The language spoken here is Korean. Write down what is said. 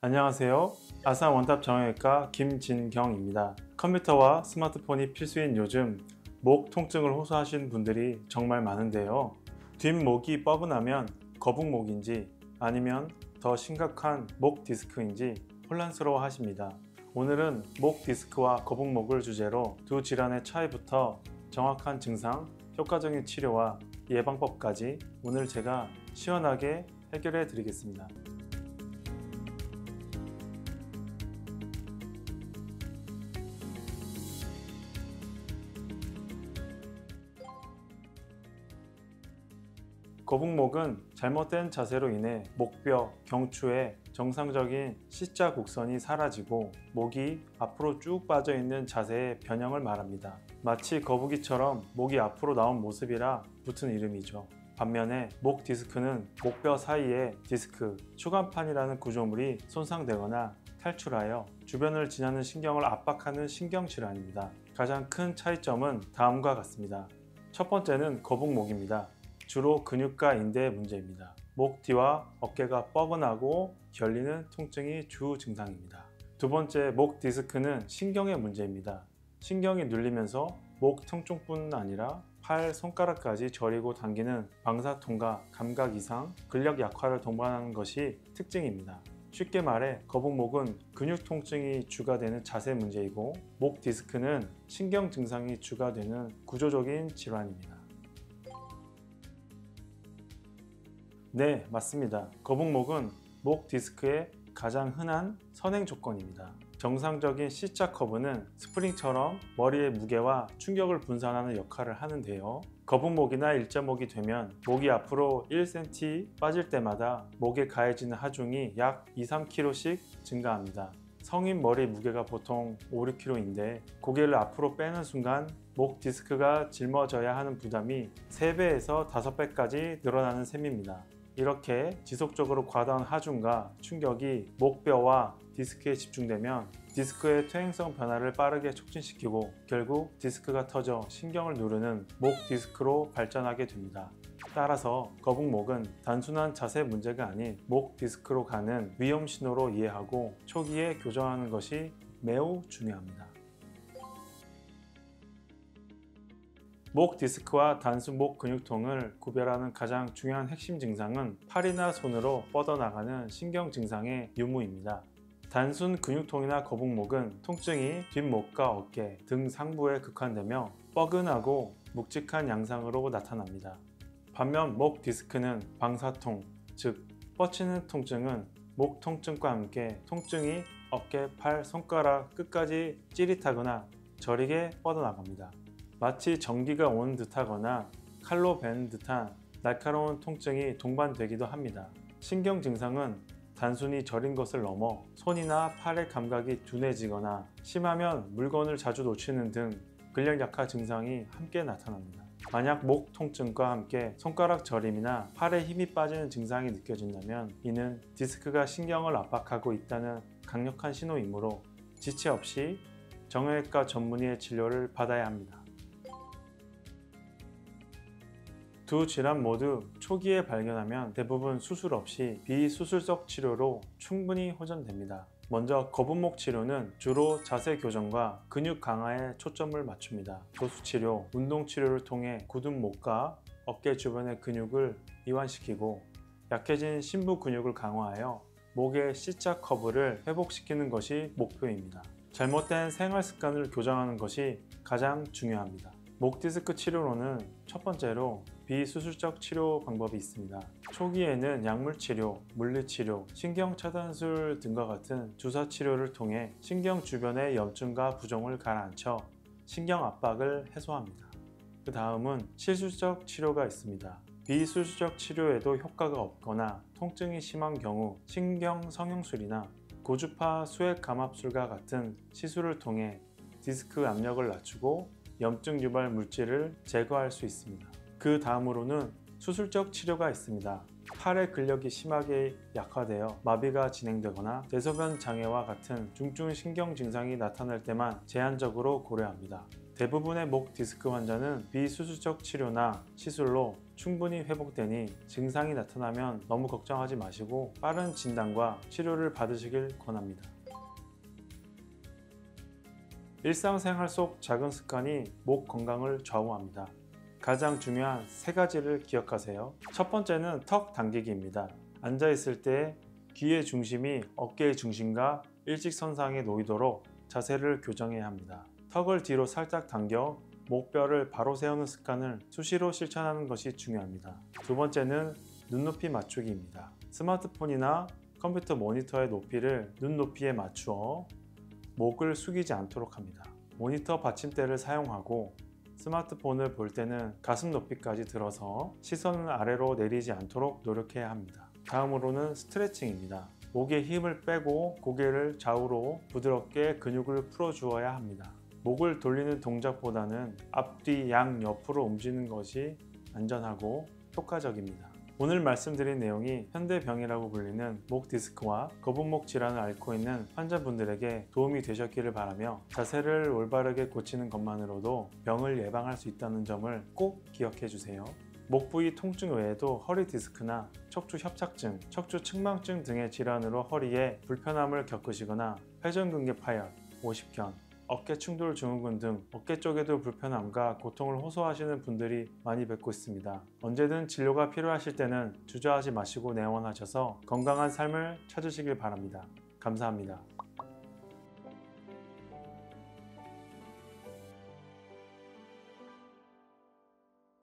안녕하세요. 아산 원탑 정형외과 김진경입니다. 컴퓨터와 스마트폰이 필수인 요즘 목 통증을 호소하시는 분들이 정말 많은데요. 뒷목이 뻐근하면 거북목인지 아니면 더 심각한 목 디스크인지 혼란스러워 하십니다. 오늘은 목 디스크와 거북목을 주제로 두 질환의 차이부터 정확한 증상, 효과적인 치료와 예방법까지 오늘 제가 시원하게 해결해 드리겠습니다. 거북목은 잘못된 자세로 인해 목뼈, 경추의 정상적인 C자 곡선이 사라지고 목이 앞으로 쭉 빠져 있는 자세의 변형을 말합니다. 마치 거북이처럼 목이 앞으로 나온 모습이라 붙은 이름이죠. 반면에 목 디스크는 목뼈 사이에 디스크, 추간판이라는 구조물이 손상되거나 탈출하여 주변을 지나는 신경을 압박하는 신경질환입니다. 가장 큰 차이점은 다음과 같습니다. 첫 번째는 거북목입니다. 주로 근육과 인대의 문제입니다. 목 뒤와 어깨가 뻐근하고 결리는 통증이 주 증상입니다. 두 번째, 목 디스크는 신경의 문제입니다. 신경이 눌리면서 목 통증뿐 아니라 팔, 손가락까지 저리고 당기는 방사통과 감각 이상, 근력 약화를 동반하는 것이 특징입니다. 쉽게 말해 거북목은 근육 통증이 주가 되는 자세 문제이고 목 디스크는 신경 증상이 주가 되는 구조적인 질환입니다. 네, 맞습니다. 거북목은 목 디스크의 가장 흔한 선행 조건입니다. 정상적인 C자 커브는 스프링처럼 머리의 무게와 충격을 분산하는 역할을 하는데요. 거북목이나 일자목이 되면 목이 앞으로 1cm 빠질 때마다 목에 가해지는 하중이 약 2-3kg씩 증가합니다. 성인 머리 무게가 보통 5-6kg인데 고개를 앞으로 빼는 순간 목 디스크가 짊어져야 하는 부담이 3배에서 5배까지 늘어나는 셈입니다. 이렇게 지속적으로 과다한 하중과 충격이 목뼈와 디스크에 집중되면 디스크의 퇴행성 변화를 빠르게 촉진시키고 결국 디스크가 터져 신경을 누르는 목 디스크로 발전하게 됩니다. 따라서 거북목은 단순한 자세 문제가 아닌 목 디스크로 가는 위험 신호로 이해하고 초기에 교정하는 것이 매우 중요합니다. 목 디스크와 단순 목 근육통을 구별하는 가장 중요한 핵심 증상은 팔이나 손으로 뻗어나가는 신경 증상의 유무입니다. 단순 근육통이나 거북목은 통증이 뒷목과 어깨, 등 상부에 극한되며 뻐근하고 묵직한 양상으로 나타납니다. 반면 목 디스크는 방사통, 즉 뻗치는 통증은 목 통증과 함께 통증이 어깨, 팔, 손가락 끝까지 찌릿하거나 저리게 뻗어나갑니다. 마치 전기가 온 듯하거나 칼로 벤 듯한 날카로운 통증이 동반되기도 합니다. 신경 증상은 단순히 저린 것을 넘어 손이나 팔의 감각이 둔해지거나 심하면 물건을 자주 놓치는 등 근력 약화 증상이 함께 나타납니다. 만약 목 통증과 함께 손가락 저림이나 팔에 힘이 빠지는 증상이 느껴진다면 이는 디스크가 신경을 압박하고 있다는 강력한 신호이므로 지체 없이 정형외과 전문의의 진료를 받아야 합니다. 두 질환 모두 초기에 발견하면 대부분 수술 없이 비수술적 치료로 충분히 호전됩니다. 먼저 거북목 치료는 주로 자세 교정과 근육 강화에 초점을 맞춥니다. 도수치료, 운동치료를 통해 굳은 목과 어깨 주변의 근육을 이완시키고 약해진 심부 근육을 강화하여 목의 C자 커브를 회복시키는 것이 목표입니다. 잘못된 생활 습관을 교정하는 것이 가장 중요합니다. 목 디스크 치료로는 첫 번째로 비수술적 치료 방법이 있습니다. 초기에는 약물치료, 물리치료, 신경차단술 등과 같은 주사치료를 통해 신경 주변의 염증과 부종을 가라앉혀 신경 압박을 해소합니다. 그 다음은 실수적 치료가 있습니다. 비수술적 치료에도 효과가 없거나 통증이 심한 경우 신경 성형술이나 고주파 수액 감압술과 같은 시술을 통해 디스크 압력을 낮추고 염증 유발 물질을 제거할 수 있습니다. 그 다음으로는 수술적 치료가 있습니다. 팔의 근력이 심하게 약화되어 마비가 진행되거나 대소변 장애와 같은 중증 신경 증상이 나타날 때만 제한적으로 고려합니다. 대부분의 목 디스크 환자는 비수술적 치료나 시술로 충분히 회복되니 증상이 나타나면 너무 걱정하지 마시고 빠른 진단과 치료를 받으시길 권합니다. 일상생활 속 작은 습관이 목 건강을 좌우합니다. 가장 중요한 세 가지를 기억하세요. 첫 번째는 턱 당기기입니다. 앉아있을 때 귀의 중심이 어깨의 중심과 일직선상에 놓이도록 자세를 교정해야 합니다. 턱을 뒤로 살짝 당겨 목뼈를 바로 세우는 습관을 수시로 실천하는 것이 중요합니다. 두 번째는 눈높이 맞추기입니다. 스마트폰이나 컴퓨터 모니터의 높이를 눈높이에 맞추어 목을 숙이지 않도록 합니다. 모니터 받침대를 사용하고 스마트폰을 볼 때는 가슴 높이까지 들어서 시선을 아래로 내리지 않도록 노력해야 합니다. 다음으로는 스트레칭입니다. 목에 힘을 빼고 고개를 좌우로 부드럽게 근육을 풀어주어야 합니다. 목을 돌리는 동작보다는 앞뒤 양옆으로 움직이는 것이 안전하고 효과적입니다. 오늘 말씀드린 내용이 현대병이라고 불리는 목 디스크와 거북목 질환을 앓고 있는 환자분들에게 도움이 되셨기를 바라며 자세를 올바르게 고치는 것만으로도 병을 예방할 수 있다는 점을 꼭 기억해 주세요. 목 부위 통증 외에도 허리 디스크나 척추 협착증, 척추 측망증 등의 질환으로 허리에 불편함을 겪으시거나 회전근개 파열, 오십견, 어깨 충돌 증후군 등 어깨 쪽에도 불편함과 고통을 호소하시는 분들이 많이 뵙고 있습니다. 언제든 진료가 필요하실 때는 주저하지 마시고 내원하셔서 건강한 삶을 찾으시길 바랍니다. 감사합니다.